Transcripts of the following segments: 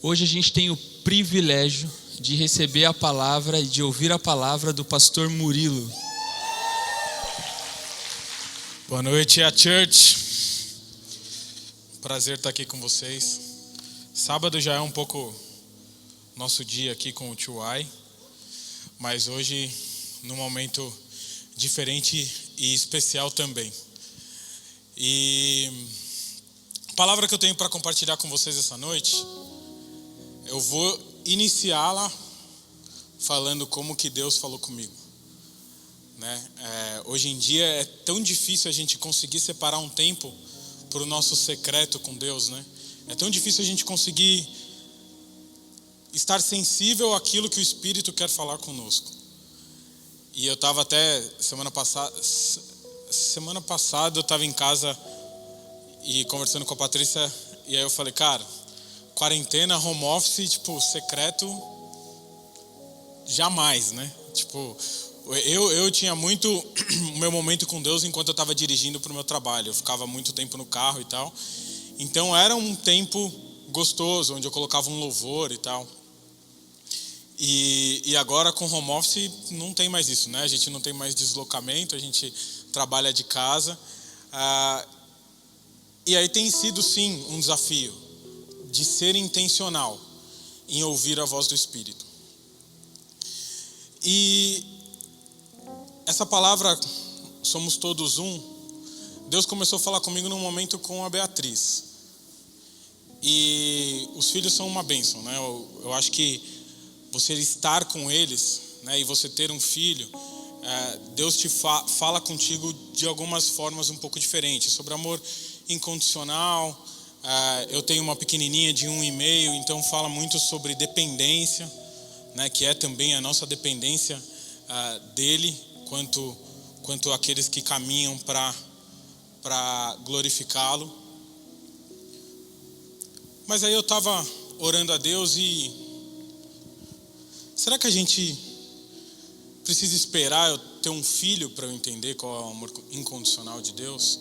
Hoje a gente tem o privilégio de receber a palavra e de ouvir a palavra do pastor Murilo. Boa noite, a church. Prazer estar aqui com vocês. Sábado já é um pouco nosso dia aqui com o Tio Ai, mas hoje num momento diferente e especial também. E a palavra que eu tenho para compartilhar com vocês essa noite, eu vou iniciá-la falando como que Deus falou comigo. Hoje em dia é tão difícil a gente conseguir separar um tempo para o nosso secreto com Deus, né? É tão difícil a gente conseguir estar sensível àquilo que o Espírito quer falar conosco. E eu estava até semana passada eu estava em casa e conversando com a Patrícia, e aí eu falei, cara, quarentena, home office, secreto, jamais, né? Eu tinha muito o meu momento com Deus enquanto eu estava dirigindo para o meu trabalho. Eu ficava muito tempo no carro e tal. Então era um tempo gostoso, onde eu colocava um louvor e tal. E agora com home office não tem mais isso, né? A gente não tem mais deslocamento, a gente trabalha de casa. E aí tem sido sim um desafio de ser intencional em ouvir a voz do Espírito. E essa palavra, somos todos um, Deus começou a falar comigo num momento com a Beatriz. E os filhos são uma bênção, né? Eu acho que você estar com eles, né, e você ter um filho, Deus te fala contigo de algumas formas um pouco diferentes, sobre amor incondicional. Eu tenho uma pequenininha de 1,5, então fala muito sobre dependência, né, que é também a nossa dependência dele, quanto aqueles que caminham para glorificá-lo. Mas aí eu estava orando a Deus e será que a gente precisa esperar eu ter um filho para eu entender qual é o amor incondicional de Deus?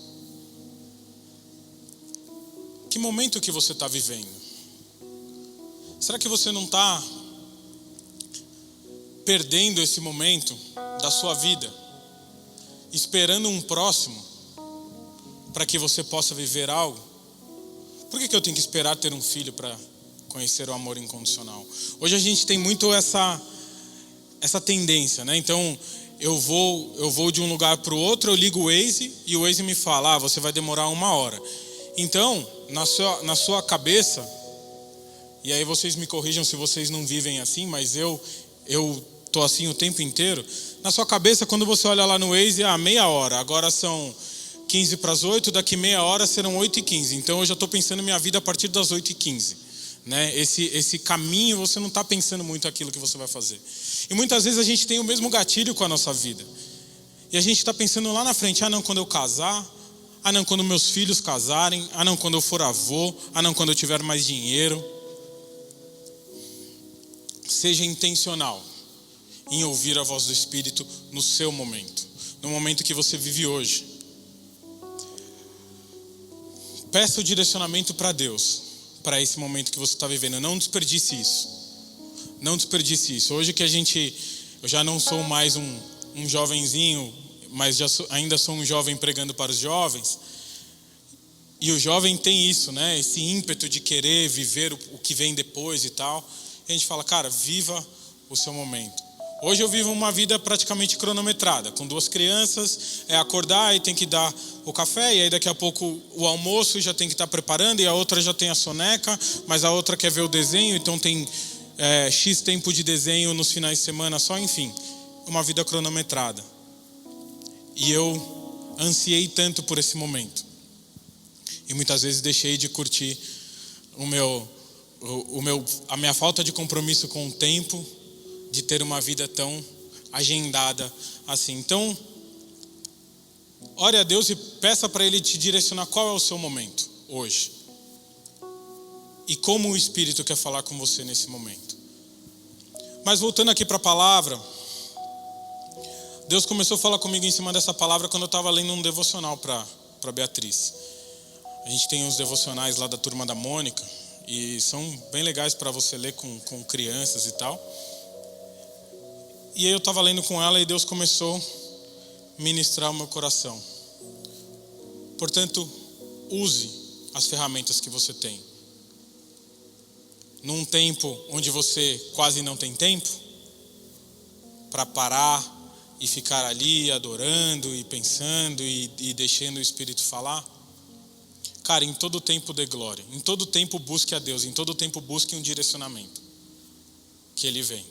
Que momento que você está vivendo? Será que você não está perdendo esse momento da sua vida, esperando um próximo para que você possa viver algo? Por que eu tenho que esperar ter um filho para conhecer o amor incondicional? Hoje a gente tem muito essa tendência, né? Então eu vou de um lugar para o outro, eu ligo o Waze e o Waze me fala, você vai demorar 1 hora. Então, na sua cabeça, e aí vocês me corrijam se vocês não vivem assim, mas eu tô assim o tempo inteiro. Na sua cabeça, quando você olha lá no Waze, meia hora, agora são 15 para as 8, daqui meia hora serão 8h15. Então eu já estou pensando minha vida a partir das 8h15. Né? Esse caminho, você não está pensando muito aquilo que você vai fazer. E muitas vezes a gente tem o mesmo gatilho com a nossa vida. E a gente está pensando lá na frente, não, quando eu casar, não, quando meus filhos casarem, não, quando eu for avô, não, quando eu tiver mais dinheiro. Seja intencional em ouvir a voz do Espírito no seu momento, no momento que você vive hoje. Peça o direcionamento para Deus, para esse momento que você está vivendo. Não desperdice isso. Não desperdice isso. Hoje que eu já não sou mais um jovenzinho, mas ainda sou um jovem pregando para os jovens. E o jovem tem isso, né? Esse ímpeto de querer viver o que vem depois e tal. E a gente fala, cara, viva o seu momento. Hoje eu vivo uma vida praticamente cronometrada, com 2 crianças, acordar e tem que dar o café, e aí daqui a pouco o almoço já tem que estar preparando, e a outra já tem a soneca, mas a outra quer ver o desenho, então tem X tempo de desenho nos finais de semana só, enfim, uma vida cronometrada. E eu ansiei tanto por esse momento, e muitas vezes deixei de curtir a minha falta de compromisso com o tempo, de ter uma vida tão agendada assim. Então, ore a Deus e peça para Ele te direcionar qual é o seu momento hoje. E como o Espírito quer falar com você nesse momento. Mas voltando aqui para a palavra, Deus começou a falar comigo em cima dessa palavra quando eu estava lendo um devocional para Beatriz. A gente tem uns devocionais lá da Turma da Mônica, E são bem legais para você ler com crianças e tal. E aí eu estava lendo com ela e Deus começou a ministrar o meu coração. Portanto, use as ferramentas que você tem. Num tempo onde você quase não tem tempo para parar e ficar ali adorando e pensando e deixando o Espírito falar. Cara, em todo tempo dê glória. Em todo tempo busque a Deus. Em todo tempo busque um direcionamento. Que Ele vem.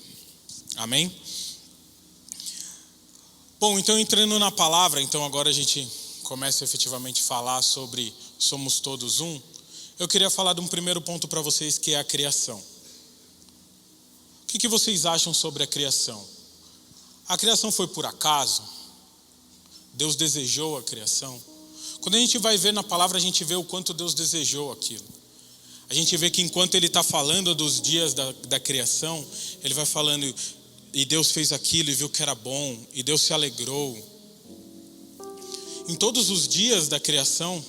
Amém? Bom, então entrando na palavra, então agora a gente começa efetivamente a falar sobre somos todos um. Eu queria falar de um primeiro ponto para vocês, que é a criação. O que vocês acham sobre a criação? A criação foi por acaso? Deus desejou a criação? Quando a gente vai ver na palavra, a gente vê o quanto Deus desejou aquilo. A gente vê que enquanto Ele está falando dos dias da criação, Ele vai falando, e Deus fez aquilo e viu que era bom, e Deus se alegrou. Em todos os dias da criação,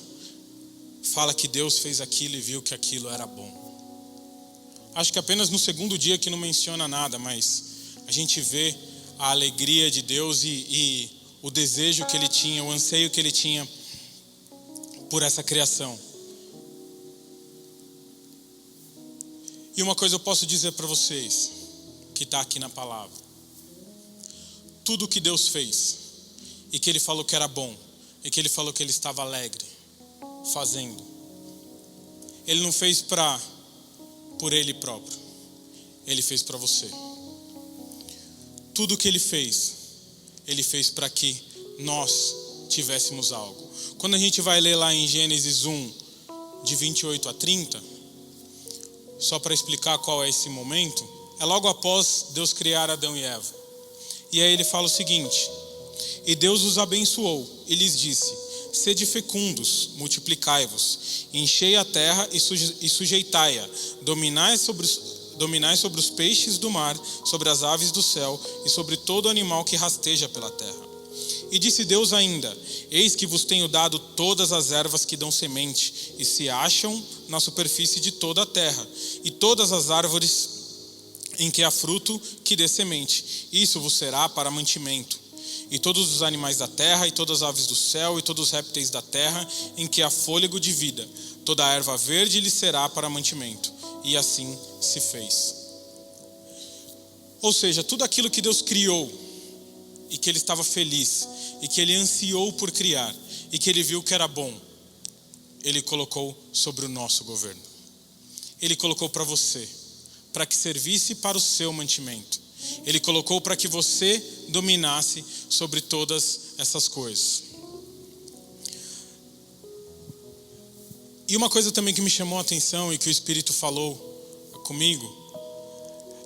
fala que Deus fez aquilo e viu que aquilo era bom. Acho que apenas no segundo dia que não menciona nada, mas a gente vê a alegria de Deus e o desejo que Ele tinha, o anseio que Ele tinha por essa criação. E uma coisa eu posso dizer para vocês, que está aqui na palavra. Tudo que Deus fez, e que Ele falou que era bom, e que Ele falou que Ele estava alegre fazendo, Ele não fez por Ele próprio. Ele fez para você. Tudo que Ele fez para que nós tivéssemos algo. Quando a gente vai ler lá em Gênesis 1, de 28 a 30, só para explicar qual é esse momento, é logo após Deus criar Adão e Eva. E aí Ele fala o seguinte: e Deus os abençoou e lhes disse: sede fecundos, multiplicai-vos, enchei a terra e sujeitai-a, dominai sobre os peixes do mar, sobre as aves do céu e sobre todo animal que rasteja pela terra. E disse Deus ainda: eis que vos tenho dado todas as ervas que dão semente e se acham na superfície de toda a terra, e todas as árvores em que há fruto que dê semente. Isso vos será para mantimento. E todos os animais da terra, e todas as aves do céu, e todos os répteis da terra, em que há fôlego de vida, toda a erva verde lhe será para mantimento. E assim se fez. Ou seja, tudo aquilo que Deus criou, e que Ele estava feliz, e que Ele ansiou por criar, e que Ele viu que era bom, Ele colocou sobre o nosso governo. Ele colocou para você, para que servisse para o seu mantimento. Ele colocou para que você dominasse sobre todas essas coisas. E uma coisa também que me chamou a atenção e que o Espírito falou comigo,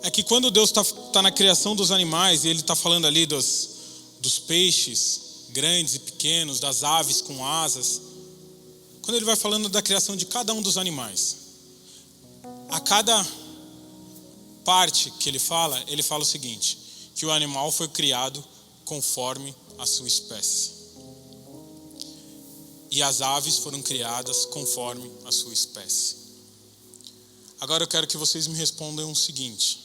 é que quando Deus está na criação dos animais, e Ele está falando ali dos peixes grandes e pequenos, das aves com asas, quando Ele vai falando da criação de cada um dos animais, a cada parte que Ele fala o seguinte: que o animal foi criado conforme a sua espécie. E as aves foram criadas conforme a sua espécie. Agora eu quero que vocês me respondam o seguinte: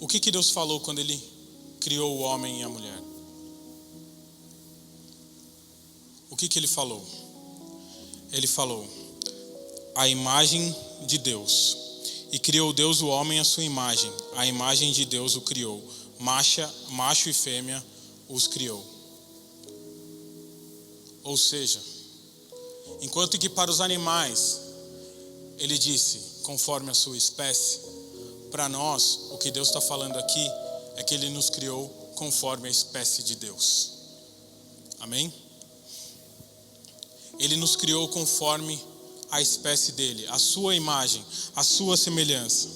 o que Deus falou quando Ele criou o homem e a mulher? O que Ele falou? Ele falou: a imagem de Deus. E criou Deus o homem à sua imagem. A imagem de Deus o criou. Macho e fêmea os criou. Ou seja, enquanto que para os animais Ele disse conforme a sua espécie, para nós o que Deus está falando aqui é que Ele nos criou conforme a espécie de Deus. Amém? Ele nos criou conforme a espécie dele, a sua imagem, a sua semelhança.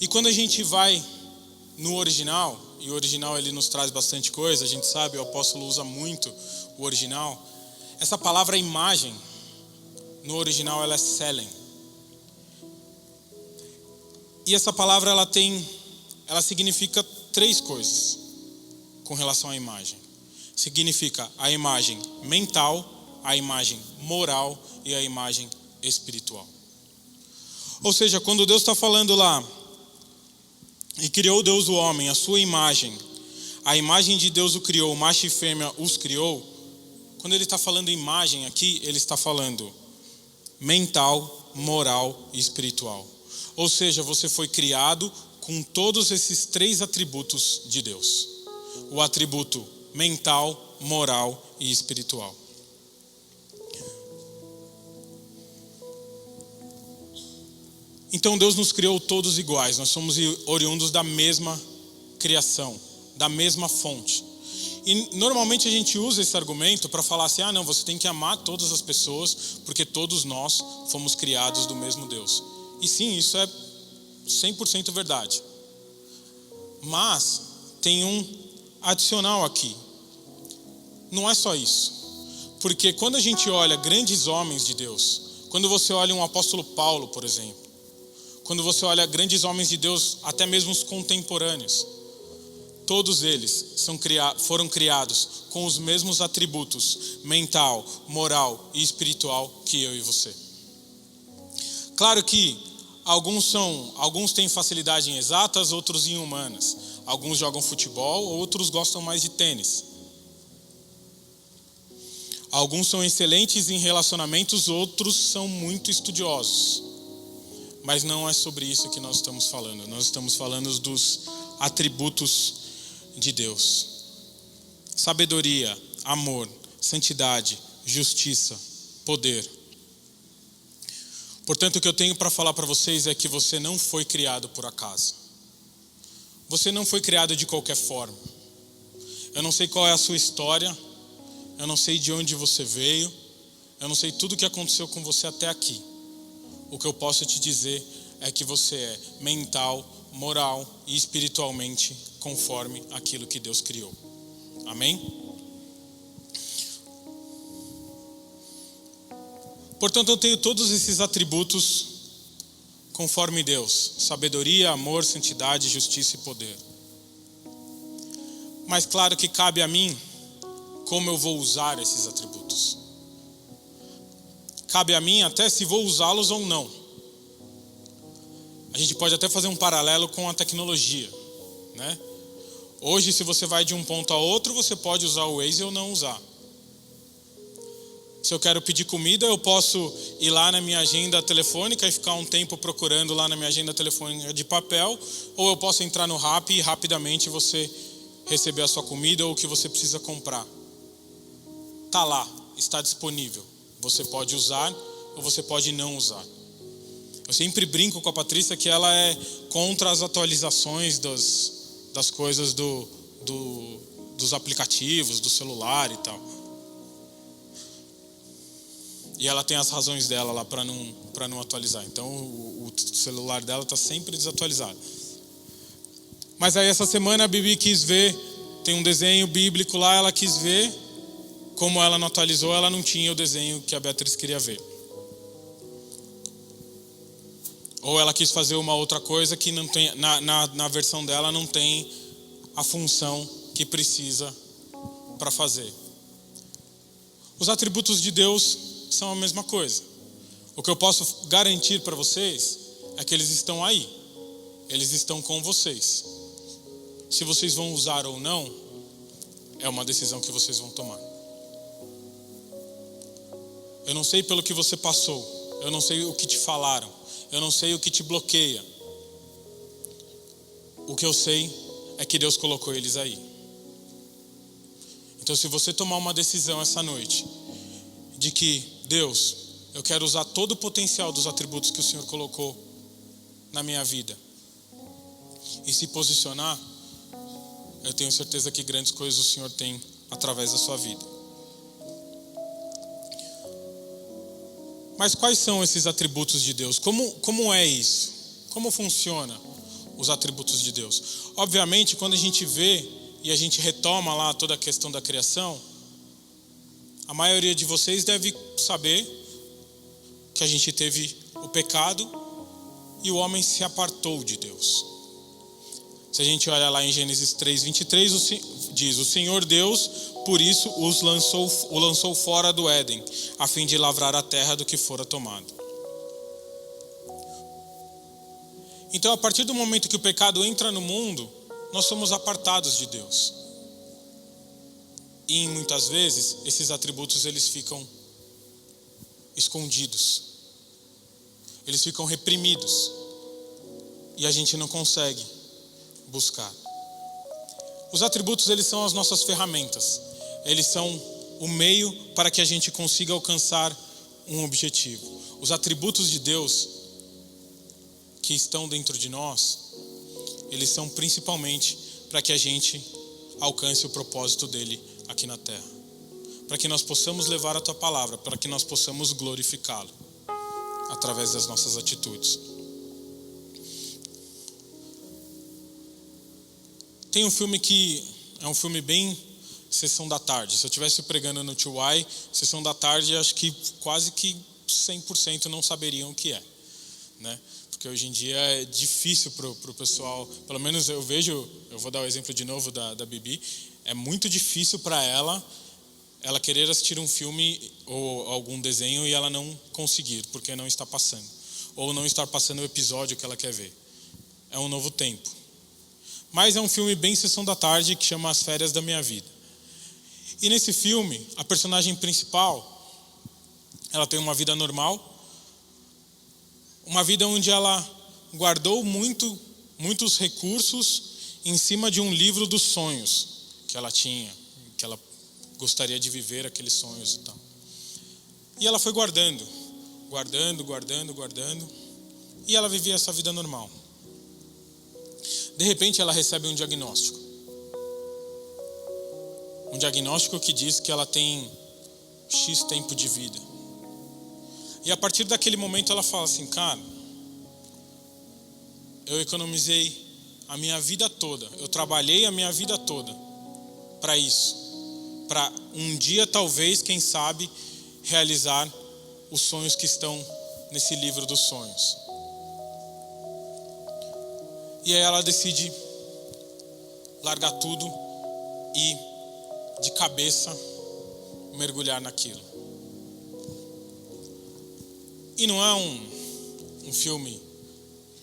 E quando a gente vai no original, e o original ele nos traz bastante coisa, a gente sabe, o apóstolo usa muito o original. Essa palavra imagem, no original ela é selen. E essa palavra ela significa três coisas com relação à imagem. Significa a imagem mental, a imagem moral e a imagem espiritual. Ou seja, quando Deus está falando lá, e criou Deus o homem, a sua imagem, a imagem de Deus o criou, macho e fêmea os criou. Quando ele está falando imagem aqui, ele está falando mental, moral e espiritual. Ou seja, você foi criado com todos esses 3 atributos de Deus. O atributo mental, moral e espiritual. Então Deus nos criou todos iguais. Nós somos oriundos da mesma criação, da mesma fonte. E normalmente a gente usa esse argumento para falar assim, não, você tem que amar todas as pessoas, porque todos nós fomos criados do mesmo Deus. E sim, isso é 100% verdade. Mas tem um adicional aqui. Não é só isso. Porque quando a gente olha grandes homens de Deus, quando você olha um apóstolo Paulo, por exemplo, quando você olha grandes homens de Deus, até mesmo os contemporâneos, todos eles foram criados com os mesmos atributos mental, moral e espiritual que eu e você. Claro que alguns têm facilidade em exatas, outros em humanas. Alguns jogam futebol, outros gostam mais de tênis. Alguns são excelentes em relacionamentos, outros são muito estudiosos. Mas não é sobre isso que nós estamos falando. Nós estamos falando dos atributos de Deus: sabedoria, amor, santidade, justiça, poder. Portanto, o que eu tenho para falar para vocês é que você não foi criado por acaso. Você não foi criado de qualquer forma. Eu não sei qual é a sua história, eu não sei de onde você veio, eu não sei tudo o que aconteceu com você até aqui. O que eu posso te dizer é que você é mental, moral e espiritualmente conforme aquilo que Deus criou. Amém? Portanto, eu tenho todos esses atributos conforme Deus: sabedoria, amor, santidade, justiça e poder. Mas claro que cabe a mim como eu vou usar esses atributos. Cabe a mim até se vou usá-los ou não. A gente pode até fazer um paralelo com a tecnologia, né? Hoje, se você vai de um ponto a outro, você pode usar o Waze ou não usar. Se eu quero pedir comida, eu posso ir lá na minha agenda telefônica e ficar um tempo procurando lá na minha agenda telefônica de papel, ou eu posso entrar no Rappi e rapidamente você receber a sua comida ou o que você precisa comprar. Está lá, está disponível. Você pode usar ou você pode não usar. Eu sempre brinco com a Patrícia que ela é contra as atualizações das coisas dos aplicativos, do celular e tal. E ela tem as razões dela lá para não atualizar. Então o celular dela está sempre desatualizado. Mas aí essa semana a Bibi quis ver, tem um desenho bíblico lá, ela quis ver. Como ela não atualizou, ela não tinha o desenho que a Beatriz queria ver. Ou ela quis fazer uma outra coisa que não tem, na versão dela não tem a função que precisa para fazer. Os atributos de Deus são a mesma coisa. O que eu posso garantir para vocês é que eles estão aí. Eles estão com vocês. Se vocês vão usar ou não, é uma decisão que vocês vão tomar. Eu não sei pelo que você passou. Eu não sei o que te falaram. Eu não sei o que te bloqueia. O que eu sei é que Deus colocou eles aí. Então, se você tomar uma decisão essa noite de que, Deus, eu quero usar todo o potencial dos atributos que o Senhor colocou na minha vida, e se posicionar, eu tenho certeza que grandes coisas o Senhor tem através da sua vida. Mas quais são esses atributos de Deus? Como é isso? Como funciona os atributos de Deus? Obviamente, quando a gente vê e a gente retoma lá toda a questão da criação, a maioria de vocês deve saber que a gente teve o pecado e o homem se apartou de Deus. Se a gente olha lá em Gênesis 3:23, diz: o Senhor Deus, por isso, o lançou fora do Éden, a fim de lavrar a terra do que fora tomado. Então, a partir do momento que o pecado entra no mundo, nós somos apartados de Deus. E muitas vezes, esses atributos eles ficam escondidos. Eles ficam reprimidos. E a gente não consegue buscar. Os atributos, eles são as nossas ferramentas. Eles são o meio para que a gente consiga alcançar um objetivo. Os atributos de Deus que estão dentro de nós, eles são principalmente para que a gente alcance o propósito dele aqui na terra. Para que nós possamos levar a tua palavra, para que nós possamos glorificá-lo através das nossas atitudes. Tem um filme que é um filme bem sessão da tarde. Se eu estivesse pregando no TY, sessão da tarde, acho que quase que 100% não saberiam o que é, né? Porque hoje em dia é difícil para o pessoal, pelo menos eu vejo, eu vou dar o exemplo de novo da Bibi, é muito difícil para ela querer assistir um filme ou algum desenho e ela não conseguir, porque não está passando. Ou não estar passando o episódio que ela quer ver. É um novo tempo. Mas é um filme bem sessão da tarde que chama As Férias da Minha Vida. E nesse filme, a personagem principal, ela tem uma vida normal, uma vida onde ela guardou muitos recursos em cima de um livro dos sonhos que ela tinha, que ela gostaria de viver aqueles sonhos e tal. E ela foi guardando, e ela vivia essa vida normal. De repente ela recebe um diagnóstico. Um diagnóstico que diz que ela tem X tempo de vida. E a partir daquele momento ela fala assim, cara, eu economizei a minha vida toda, eu trabalhei a minha vida toda para isso. Para um dia, talvez, quem sabe, realizar os sonhos que estão nesse livro dos sonhos. E aí ela decide largar tudo e, de cabeça, mergulhar naquilo. E não é um filme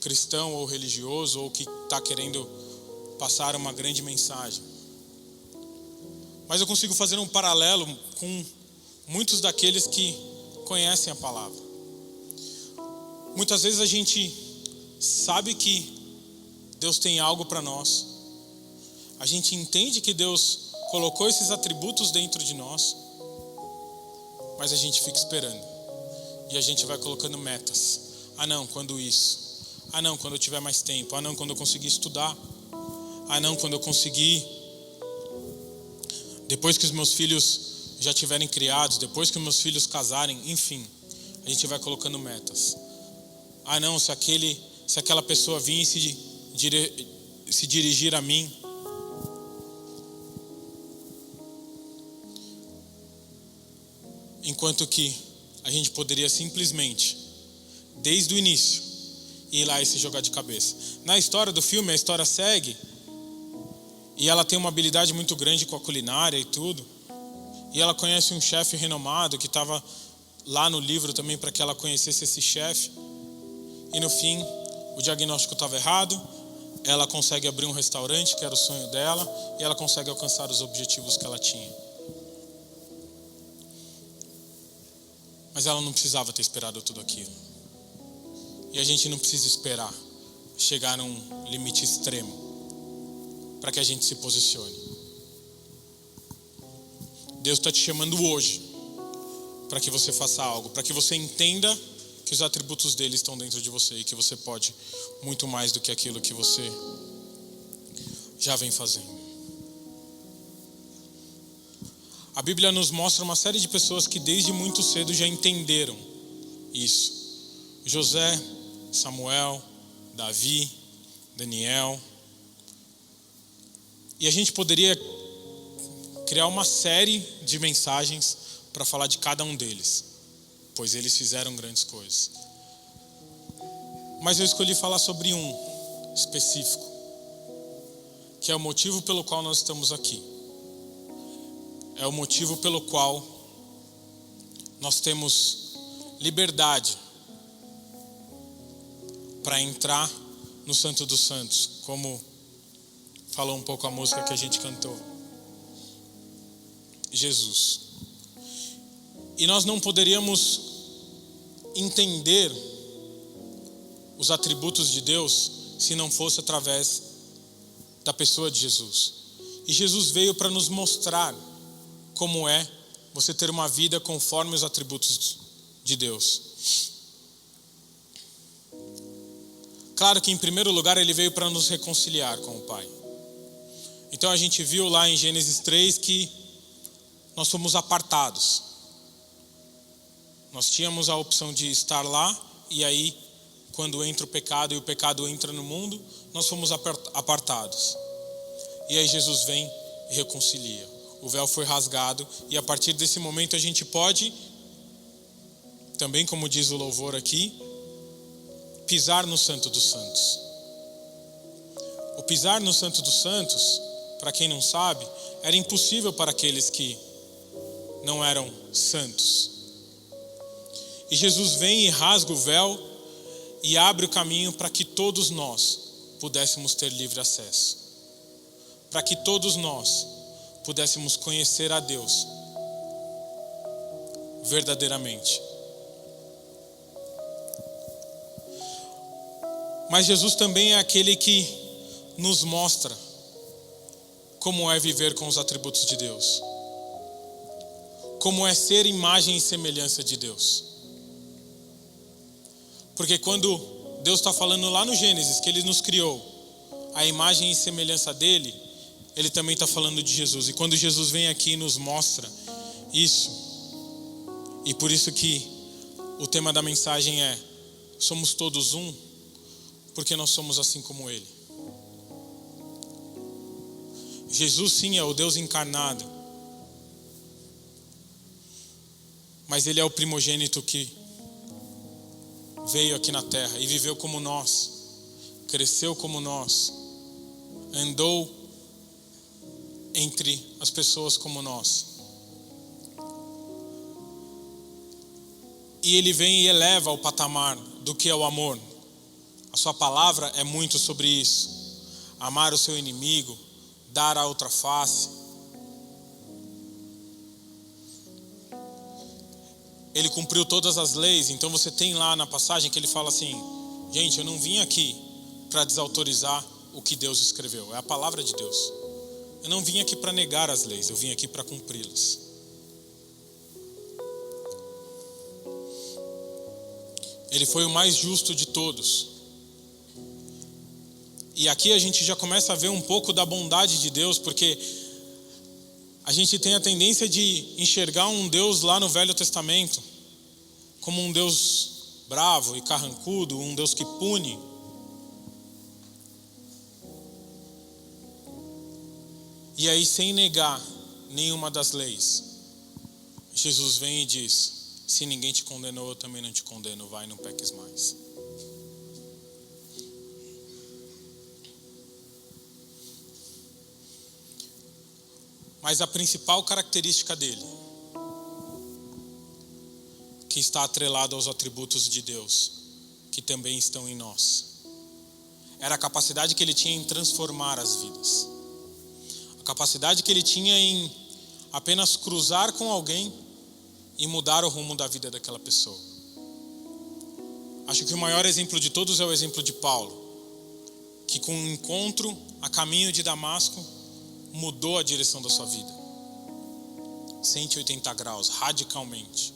cristão ou religioso ou que está querendo passar uma grande mensagem. Mas eu consigo fazer um paralelo com muitos daqueles que conhecem a palavra. Muitas vezes a gente sabe que Deus tem algo para nós. A gente entende que Deus colocou esses atributos dentro de nós, mas a gente fica esperando. E a gente vai colocando metas. Ah não, quando isso? Ah não, quando eu tiver mais tempo. Ah não, quando eu conseguir estudar. Ah não, quando eu conseguir. Depois que os meus filhos já tiverem criados, depois que os meus filhos casarem, enfim, a gente vai colocando metas. Ah não, se aquela pessoa vir e se dirigir a mim. Enquanto que a gente poderia simplesmente, desde o início, ir lá e se jogar de cabeça. Na história do filme, a história segue, e ela tem uma habilidade muito grande com a culinária e tudo. E ela conhece um chefe renomado que estava lá no livro também para que ela conhecesse esse chefe. E no fim, o diagnóstico estava errado. Ela consegue abrir um restaurante, que era o sonho dela, e ela consegue alcançar os objetivos que ela tinha. Mas ela não precisava ter esperado tudo aquilo. E a gente não precisa esperar chegar num limite extremo para que a gente se posicione. Deus está te chamando hoje para que você faça algo, para que você entenda que os atributos dele estão dentro de você e que você pode muito mais do que aquilo que você já vem fazendo. A Bíblia nos mostra uma série de pessoas que desde muito cedo já entenderam isso. José, Samuel, Davi, Daniel. E a gente poderia criar uma série de mensagens para falar de cada um deles, pois eles fizeram grandes coisas. Mas eu escolhi falar sobre um específico, que é o motivo pelo qual nós estamos aqui. É o motivo pelo qual nós temos liberdade para entrar no Santo dos Santos, como falou um pouco a música que a gente cantou. Jesus. E nós não poderíamos entender os atributos de Deus se não fosse através da pessoa de Jesus. E Jesus veio para nos mostrar como é você ter uma vida conforme os atributos de Deus. Claro que em primeiro lugar ele veio para nos reconciliar com o Pai. Então a gente viu lá em Gênesis 3 que nós fomos apartados. Nós tínhamos a opção de estar lá, e aí quando entra o pecado e o pecado entra no mundo, nós fomos apartados. E aí Jesus vem e reconcilia. O véu foi rasgado, e a partir desse momento a gente pode, também como diz o louvor aqui, pisar no Santo dos Santos. O pisar no Santo dos Santos, para quem não sabe, era impossível para aqueles que não eram santos. E Jesus vem e rasga o véu e abre o caminho para que todos nós pudéssemos ter livre acesso. Para que todos nós pudéssemos conhecer a Deus verdadeiramente. Mas Jesus também é aquele que nos mostra como é viver com os atributos de Deus. Como é ser imagem e semelhança de Deus. Porque quando Deus está falando lá no Gênesis que Ele nos criou a imagem e semelhança dEle, Ele também está falando de Jesus. E quando Jesus vem aqui e nos mostra isso, e por isso que o tema da mensagem é: somos todos um, porque nós somos assim como Ele. Jesus sim é o Deus encarnado, mas Ele é o primogênito que veio aqui na terra e viveu como nós, cresceu como nós, andou entre as pessoas como nós. E Ele vem e eleva o patamar do que é o amor. A sua palavra é muito sobre isso. Amar o seu inimigo, dar a outra face. Ele cumpriu todas as leis. Então você tem lá na passagem que ele fala assim: gente, eu não vim aqui para desautorizar o que Deus escreveu. É a palavra de Deus. Eu não vim aqui para negar as leis, eu vim aqui para cumpri-las. Ele foi o mais justo de todos. E aqui a gente já começa a ver um pouco da bondade de Deus, porque a gente tem a tendência de enxergar um Deus lá no Velho Testamento como um Deus bravo e carrancudo, um Deus que pune. E aí, sem negar nenhuma das leis, Jesus vem e diz: se ninguém te condenou, eu também não te condeno, vai, não peques mais. Mas a principal característica dele, que está atrelada aos atributos de Deus, que também estão em nós, era a capacidade que ele tinha em transformar as vidas. A capacidade que ele tinha em apenas cruzar com alguém e mudar o rumo da vida daquela pessoa. Acho que o maior exemplo de todos é o exemplo de Paulo, que com um encontro a caminho de Damasco, mudou a direção da sua vida. 180 graus, radicalmente.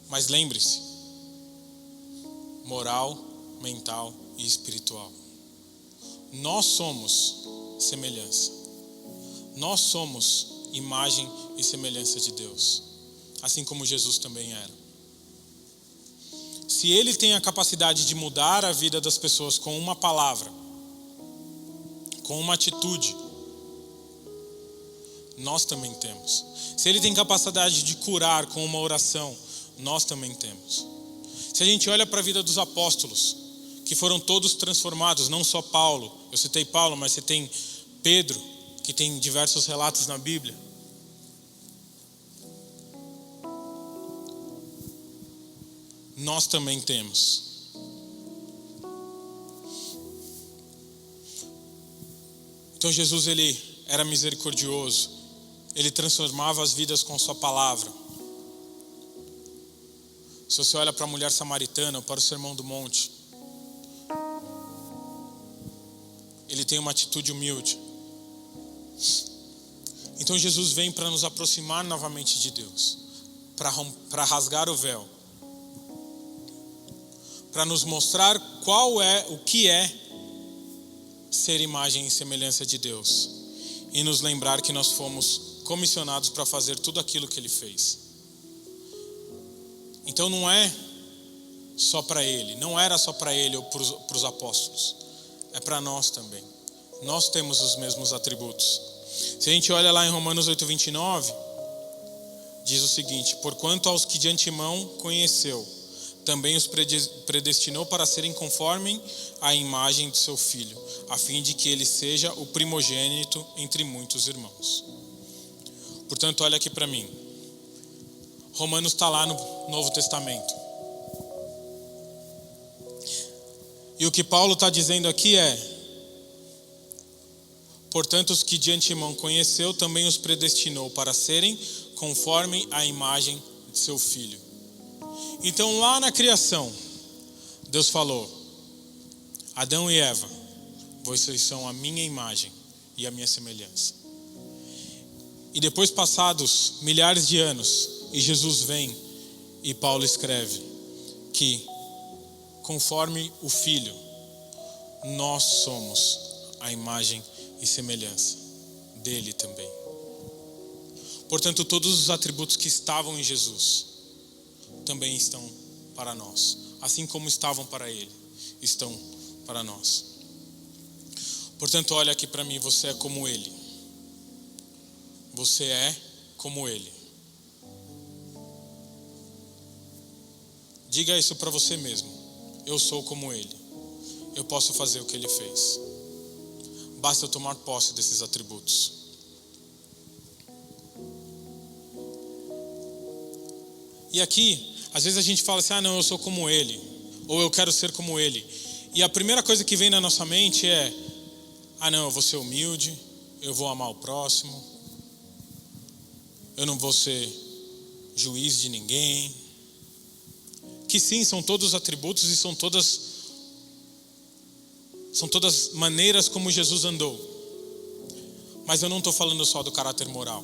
Mas lembre-se, moral, mental e espiritual. Nós somos semelhança. Nós somos imagem e semelhança de Deus, assim como Jesus também era. Se Ele tem a capacidade de mudar a vida das pessoas com uma palavra, com uma atitude, nós também temos. Se Ele tem capacidade de curar com uma oração, nós também temos. Se a gente olha para a vida dos apóstolos, que foram todos transformados, não só Paulo, eu citei Paulo, mas você tem Pedro, que tem diversos relatos na Bíblia. Nós também temos. Então Jesus, ele era misericordioso. Ele transformava as vidas com sua palavra. Se você olha para a mulher samaritana ou para o Sermão do Monte, ele tem uma atitude humilde. Então Jesus vem para nos aproximar novamente de Deus, para rasgar o véu, para nos mostrar o que é ser imagem e semelhança de Deus, e nos lembrar que nós fomos comissionados para fazer tudo aquilo que Ele fez. Então não é só para Ele, não era só para Ele ou para os apóstolos, é para nós também. Nós temos os mesmos atributos. Se a gente olha lá em Romanos 8:29, diz o seguinte: porquanto aos que de antemão conheceu, também os predestinou para serem conforme a imagem de seu Filho, a fim de que ele seja o primogênito entre muitos irmãos. Portanto, olha aqui para mim. Romanos está lá no Novo Testamento. E o que Paulo está dizendo aqui é: portanto, os que de antemão conheceu, também os predestinou para serem conforme a imagem de seu Filho. Então, lá na criação, Deus falou: Adão e Eva, vocês são a minha imagem e a minha semelhança. E depois, passados milhares de anos, e Jesus vem e Paulo escreve que, conforme o Filho, nós somos a imagem e semelhança dele também. Portanto, todos os atributos que estavam em Jesus também estão para nós, assim como estavam para ele, estão para nós. Portanto, olha aqui para mim, você é como ele. Você é como ele. Diga isso para você mesmo: eu sou como ele. Eu posso fazer o que ele fez. Basta eu tomar posse desses atributos. E aqui, às vezes a gente fala assim: não, eu sou como ele, ou eu quero ser como ele. E a primeira coisa que vem na nossa mente é: não, eu vou ser humilde, eu vou amar o próximo, eu não vou ser juiz de ninguém. Que sim, são todos atributos e são todas maneiras como Jesus andou. Mas eu não estou falando só do caráter moral.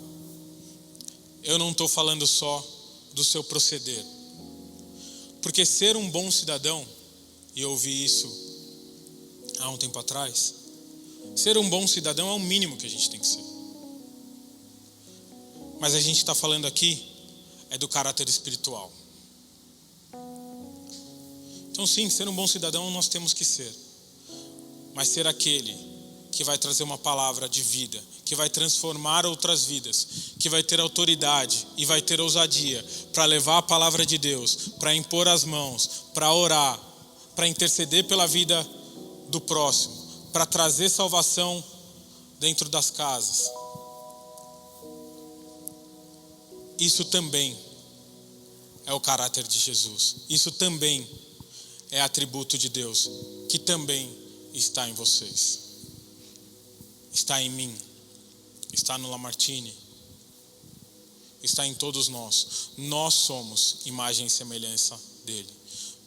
Eu não estou falando só do seu proceder. Porque ser um bom cidadão, e eu ouvi isso há um tempo atrás, ser um bom cidadão é o mínimo que a gente tem que ser. Mas a gente está falando aqui é do caráter espiritual. Então sim, ser um bom cidadão nós temos que ser. Mas ser aquele que vai trazer uma palavra de vida, que vai transformar outras vidas, que vai ter autoridade e vai ter ousadia para levar a palavra de Deus, para impor as mãos, para orar, para interceder pela vida do próximo, para trazer salvação dentro das casas. Isso também é o caráter de Jesus. Isso também é atributo de Deus, que também está em vocês. Está em mim. Está no Lamartine. Está em todos nós. Nós somos imagem e semelhança dele.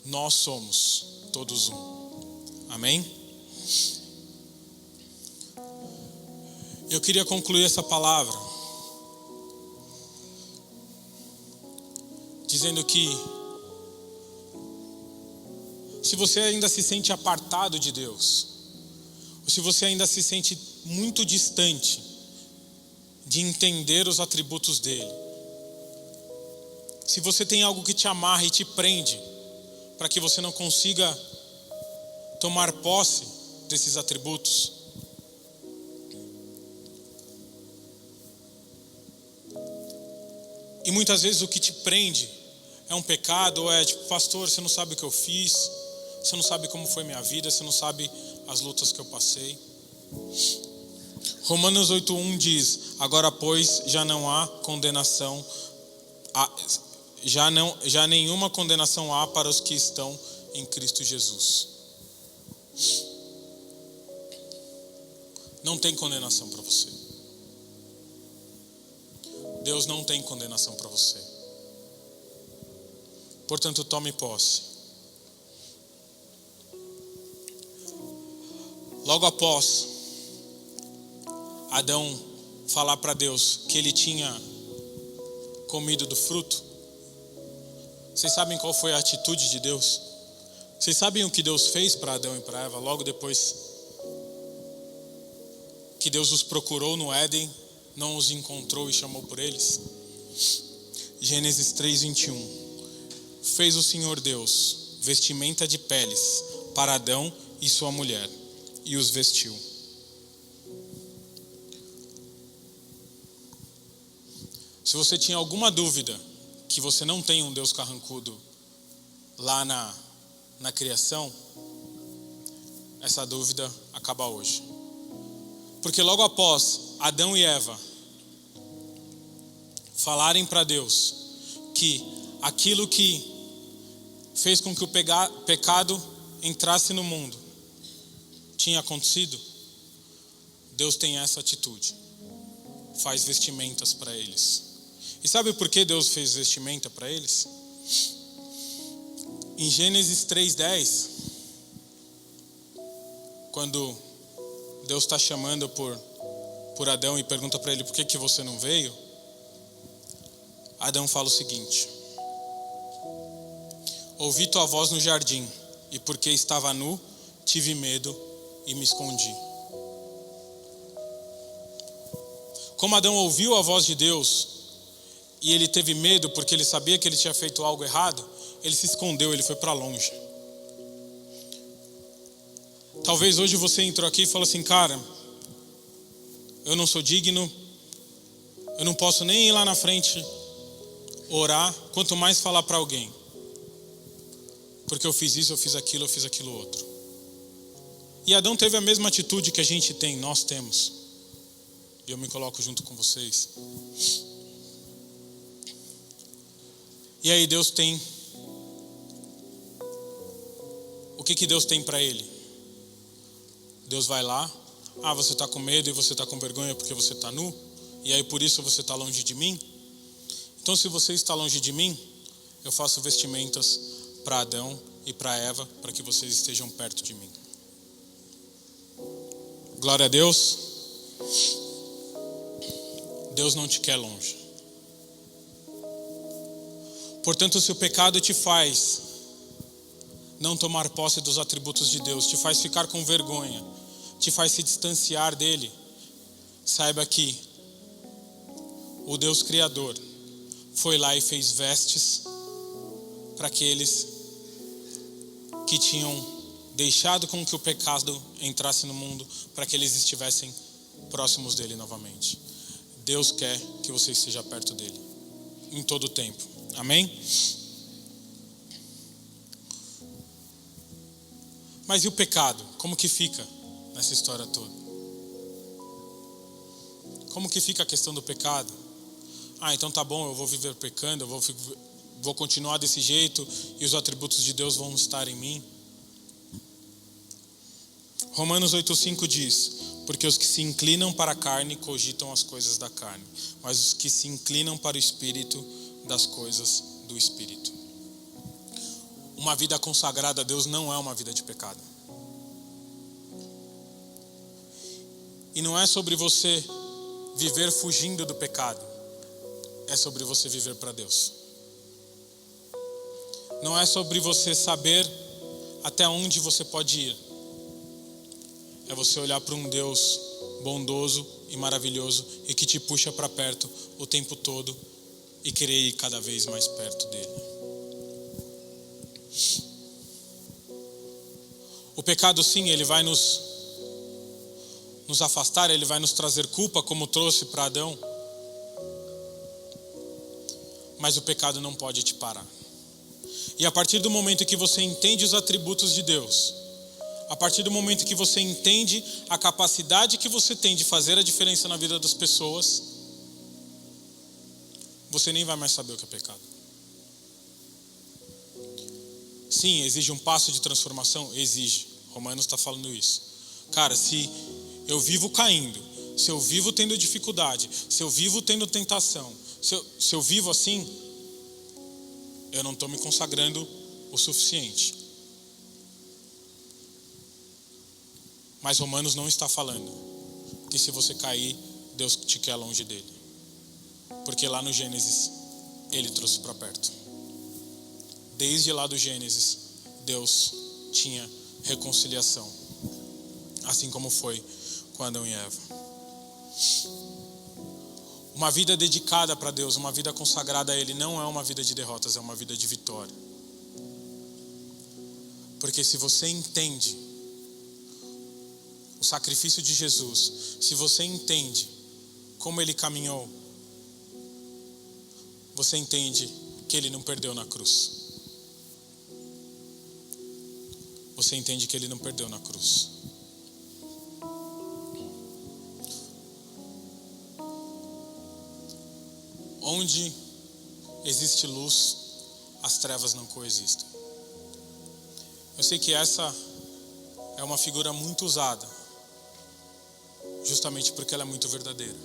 Nós somos todos um. Amém? Eu queria concluir essa palavra dizendo que se você ainda se sente apartado de Deus, ou se você ainda se sente muito distante de entender os atributos dele, se você tem algo que te amarra e te prende para que você não consiga tomar posse desses atributos, e muitas vezes o que te prende é um pecado, ou é tipo: pastor, você não sabe o que eu fiz, você não sabe como foi minha vida, você não sabe as lutas que eu passei. Romanos 8:1 diz: agora pois já não há condenação, já nenhuma condenação há para os que estão em Cristo Jesus. não tem condenação para você. Deus não tem condenação para você. Portanto, tome posse. Logo após Adão falar para Deus que ele tinha comido do fruto, vocês sabem qual foi a atitude de Deus? Vocês sabem o que Deus fez para Adão e para Eva logo depois que Deus os procurou no Éden, não os encontrou e chamou por eles? Gênesis 3:21. Fez o Senhor Deus vestimenta de peles para Adão e sua mulher, e os vestiu. Se você tinha alguma dúvida que você não tem um Deus carrancudo lá na criação, essa dúvida acaba hoje. Porque logo após Adão e Eva falarem para Deus que aquilo que fez com que o pecado entrasse no mundo tinha acontecido, Deus tem essa atitude. Faz vestimentas para eles. E sabe por que Deus fez vestimenta para eles? Em Gênesis 3:10, quando Deus está chamando por Adão e pergunta para ele: por que você não veio? Adão fala o seguinte: ouvi tua voz no jardim, e porque estava nu, tive medo e me escondi. Como Adão ouviu a voz de Deus e ele teve medo porque ele sabia que ele tinha feito algo errado, ele se escondeu, ele foi para longe. Talvez hoje você entrou aqui e falou assim: cara, eu não sou digno, eu não posso nem ir lá na frente orar, quanto mais falar para alguém, porque eu fiz isso, eu fiz aquilo outro. E Adão teve a mesma atitude que a gente tem, nós temos. E eu me coloco junto com vocês. E aí Deus tem... O que Deus tem para ele? Deus vai lá: ah, você está com medo e você está com vergonha porque você está nu? E aí por isso você está longe de mim? Então se você está longe de mim, eu faço vestimentas para Adão e para Eva, para que vocês estejam perto de mim. Glória a Deus. Deus não te quer longe. Portanto, se o pecado te faz não tomar posse dos atributos de Deus, te faz ficar com vergonha, te faz se distanciar dele, saiba que o Deus Criador foi lá e fez vestes para aqueles que tinham deixado com que o pecado entrasse no mundo, para que eles estivessem próximos dele novamente. Deus quer que você esteja perto dele em todo o tempo. Amém? Mas e o pecado? Como que fica nessa história toda? Como que fica a questão do pecado? Ah, então tá bom, eu vou viver pecando, eu vou continuar desse jeito e os atributos de Deus vão estar em mim. Romanos 8:5 diz: porque os que se inclinam para a carne cogitam as coisas da carne, mas os que se inclinam para o Espírito, das coisas do Espírito. Uma vida consagrada a Deus não é uma vida de pecado. E não é sobre você viver fugindo do pecado, é sobre você viver para Deus. Não é sobre você saber até onde você pode ir, é você olhar para um Deus bondoso e maravilhoso e que te puxa para perto o tempo todo e querer ir cada vez mais perto dele. O pecado, sim, ele vai nos afastar, ele vai nos trazer culpa, como trouxe para Adão. Mas o pecado não pode te parar. E a partir do momento que você entende os atributos de Deus, a partir do momento que você entende a capacidade que você tem de fazer a diferença na vida das pessoas, você nem vai mais saber o que é pecado. Sim, exige um passo de transformação? Exige. Romanos está falando isso. Cara, se eu vivo caindo, se eu vivo tendo dificuldade, se eu vivo tendo tentação, se eu vivo assim, eu não estou me consagrando o suficiente. Mas Romanos não está falando que se você cair, Deus te quer longe dele. Porque lá no Gênesis, ele trouxe para perto. Desde lá do Gênesis, Deus tinha reconciliação. Assim como foi com Adão e Eva. Uma vida dedicada para Deus, uma vida consagrada a Ele, não é uma vida de derrotas, é uma vida de vitória. Porque se você entende o sacrifício de Jesus, se você entende como Ele caminhou, você entende que Ele não perdeu na cruz. Você entende que Ele não perdeu na cruz. Onde existe luz, as trevas não coexistem. Eu sei que essa é uma figura muito usada, justamente porque ela é muito verdadeira.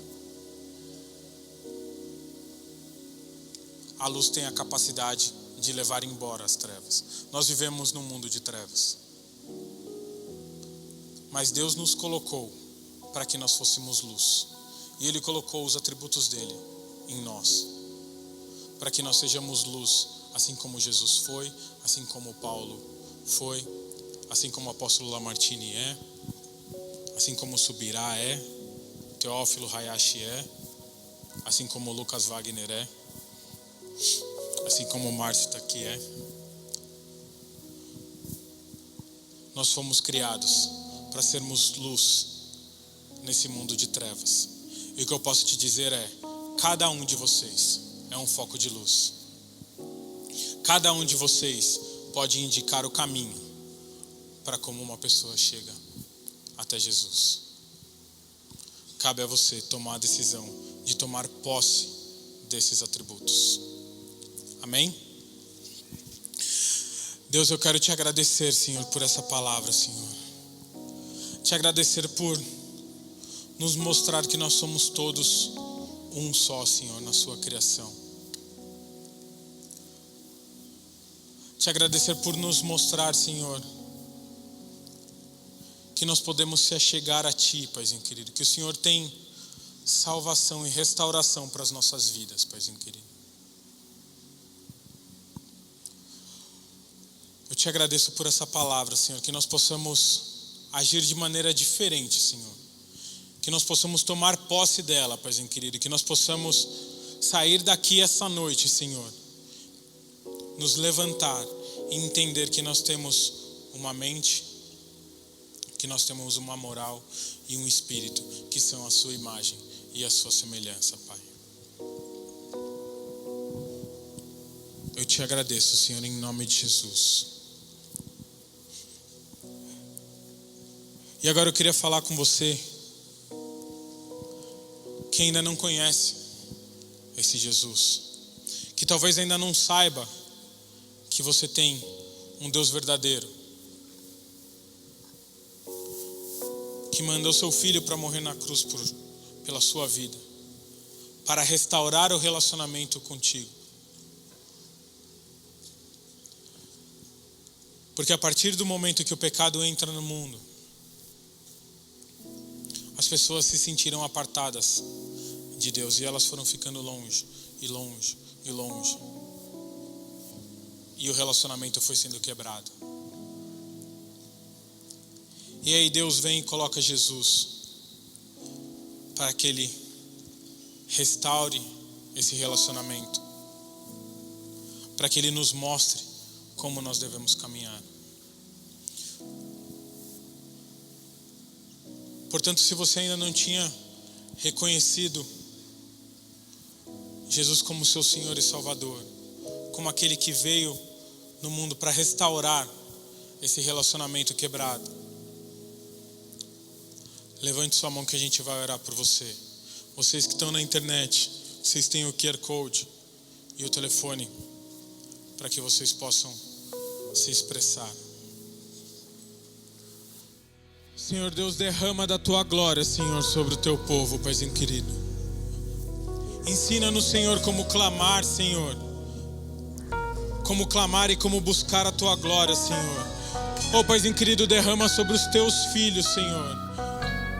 A luz tem a capacidade de levar embora as trevas. Nós vivemos num mundo de trevas. Mas Deus nos colocou para que nós fôssemos luz. E Ele colocou os atributos dele em nós, para que nós sejamos luz, assim como Jesus foi, assim como Paulo foi, assim como o apóstolo Lamartine é, assim como Subirá é, Teófilo Hayashi é, assim como Lucas Wagner é, assim como o Márcio está aqui é. Nós fomos criados para sermos luz nesse mundo de trevas. E o que eu posso te dizer é: cada um de vocês é um foco de luz. Cada um de vocês pode indicar o caminho para como uma pessoa chega até Jesus. Cabe a você tomar a decisão de tomar posse desses atributos. Amém? Deus, eu quero te agradecer, Senhor, por essa palavra, Senhor. Te agradecer por nos mostrar que nós somos todos um só, Senhor, na sua criação. Te agradecer por nos mostrar, Senhor, que nós podemos se achegar a Ti, Paizinho querido. Que o Senhor tem salvação e restauração para as nossas vidas, Paizinho querido. Eu te agradeço por essa palavra, Senhor. Que nós possamos agir de maneira diferente, Senhor. Que nós possamos tomar posse dela, Paizinho querido. Que nós possamos sair daqui essa noite, Senhor. Nos levantar e entender que nós temos uma mente, que nós temos uma moral e um espírito, que são a sua imagem e a sua semelhança, Pai. Eu te agradeço, Senhor, em nome de Jesus. E agora eu queria falar com você que ainda não conhece esse Jesus, que talvez ainda não saiba que você tem um Deus verdadeiro, que mandou seu filho para morrer na cruz pela sua vida, para restaurar o relacionamento contigo. Porque a partir do momento que o pecado entra no mundo, as pessoas se sentiram apartadas de Deus e elas foram ficando longe e longe e longe. E o relacionamento foi sendo quebrado. E aí Deus vem e coloca Jesus para que Ele restaure esse relacionamento, para que Ele nos mostre como nós devemos caminhar. Portanto, se você ainda não tinha reconhecido Jesus como seu Senhor e Salvador, como aquele que veio no mundo para restaurar esse relacionamento quebrado, levante sua mão que a gente vai orar por você. Vocês que estão na internet, vocês têm o QR Code e o telefone para que vocês possam se expressar. Senhor Deus, derrama da tua glória, Senhor, sobre o teu povo, Paizinho querido. Ensina-nos, Senhor, como clamar, Senhor. Como clamar e como buscar a tua glória, Senhor. Ó Paizinho querido, derrama sobre os teus filhos, Senhor,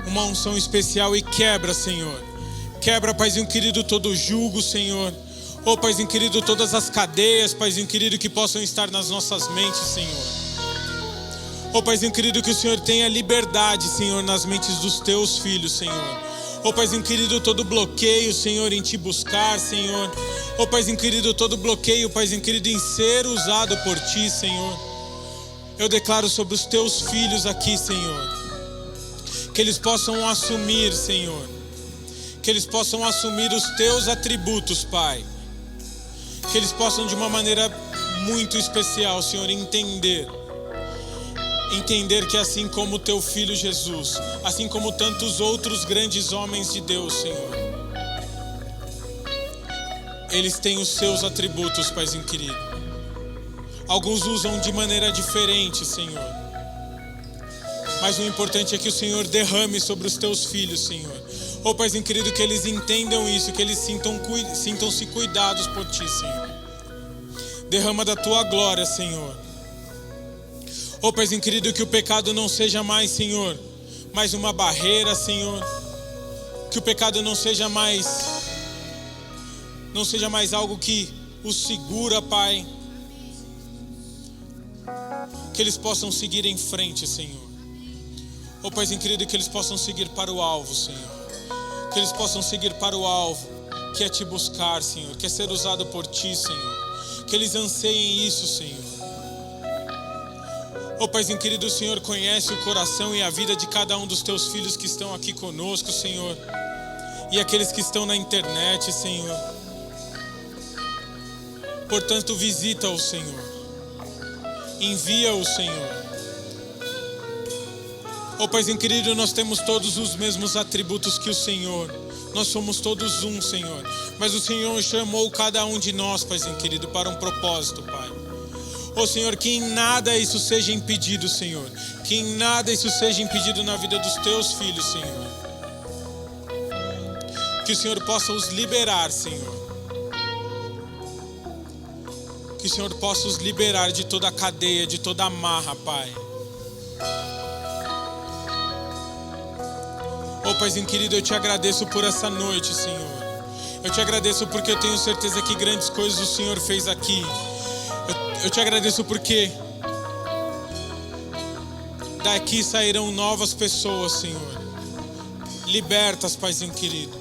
uma unção especial e quebra, Senhor. Quebra, Paizinho querido, todo o jugo, Senhor. Ó Paizinho querido, todas as cadeias, Paizinho querido, que possam estar nas nossas mentes, Senhor. Ó Paizinho querido, que o Senhor tenha liberdade, Senhor, nas mentes dos teus filhos, Senhor. Ó Paizinho querido, todo bloqueio, Senhor, em te buscar, Senhor. Ó Paizinho querido, todo bloqueio, Paizinho querido, em ser usado por ti, Senhor. Eu declaro sobre os teus filhos aqui, Senhor, que eles possam assumir, Senhor, que eles possam assumir os teus atributos, Pai. Que eles possam de uma maneira muito especial, Senhor, entender que assim como o teu filho Jesus, assim como tantos outros grandes homens de Deus, Senhor, eles têm os seus atributos, Paizinho querido. Alguns usam de maneira diferente, Senhor, mas o importante é que o Senhor derrame sobre os teus filhos, Senhor. Ó Paizinho querido, que eles entendam isso, que eles sintam-se cuidados por ti, Senhor. Derrama da tua glória, Senhor. Ó Paizinho querido, que o pecado não seja mais, Senhor, mais uma barreira, Senhor. Que o pecado não seja mais algo que os segura, Pai. Que eles possam seguir em frente, Senhor. Ó Paizinho querido, que eles possam seguir para o alvo, Senhor. Que eles possam seguir para o alvo, que é te buscar, Senhor, que é ser usado por ti, Senhor. Que eles anseiem isso, Senhor. Ó Paizinho querido, o Senhor conhece o coração e a vida de cada um dos teus filhos que estão aqui conosco, Senhor. E aqueles que estão na internet, Senhor. Portanto, visita-os, Senhor. Envia-os, Senhor. Ó Paizinho querido, nós temos todos os mesmos atributos que o Senhor. Nós somos todos um, Senhor. Mas o Senhor chamou cada um de nós, Paizinho querido, para um propósito, Pai. Ó Senhor, que em nada isso seja impedido, Senhor. Que em nada isso seja impedido na vida dos teus filhos, Senhor. Que o Senhor possa os liberar, Senhor. Que o Senhor possa os liberar de toda a cadeia, de toda a amarra, Pai. Ó Paizinho querido, eu te agradeço por essa noite, Senhor. Eu te agradeço porque eu tenho certeza que grandes coisas o Senhor fez aqui. Eu te agradeço porque daqui sairão novas pessoas, Senhor. Libertas, Paizinho querido.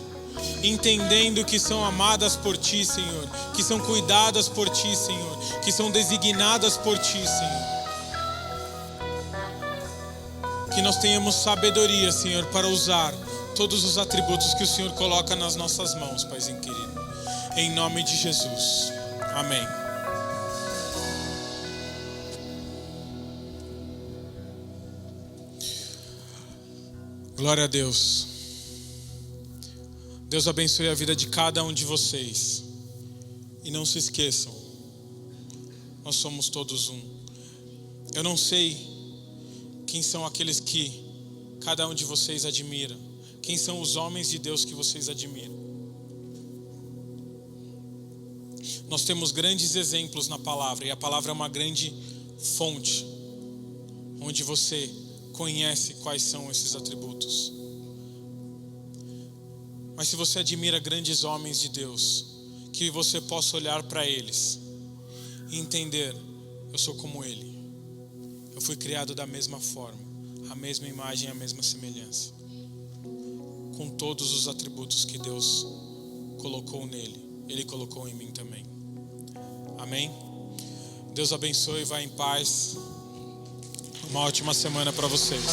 Entendendo que são amadas por Ti, Senhor. Que são cuidadas por Ti, Senhor. Que são designadas por Ti, Senhor. Que nós tenhamos sabedoria, Senhor, para usar todos os atributos que o Senhor coloca nas nossas mãos, Paizinho querido. Em nome de Jesus. Amém. Glória a Deus. Deus abençoe a vida de cada um de vocês. E não se esqueçam, nós somos todos um. Eu não sei quem são aqueles que cada um de vocês admira. Quem são os homens de Deus que vocês admiram. Nós temos grandes exemplos na palavra. E a palavra é uma grande fonte, onde você conhece quais são esses atributos. Mas se você admira grandes homens de Deus, que você possa olhar para eles e entender: eu sou como ele. Eu fui criado da mesma forma, a mesma imagem, a mesma semelhança, com todos os atributos que Deus colocou nele, Ele colocou em mim também. Amém? Deus abençoe, vá em paz. Uma ótima semana para vocês.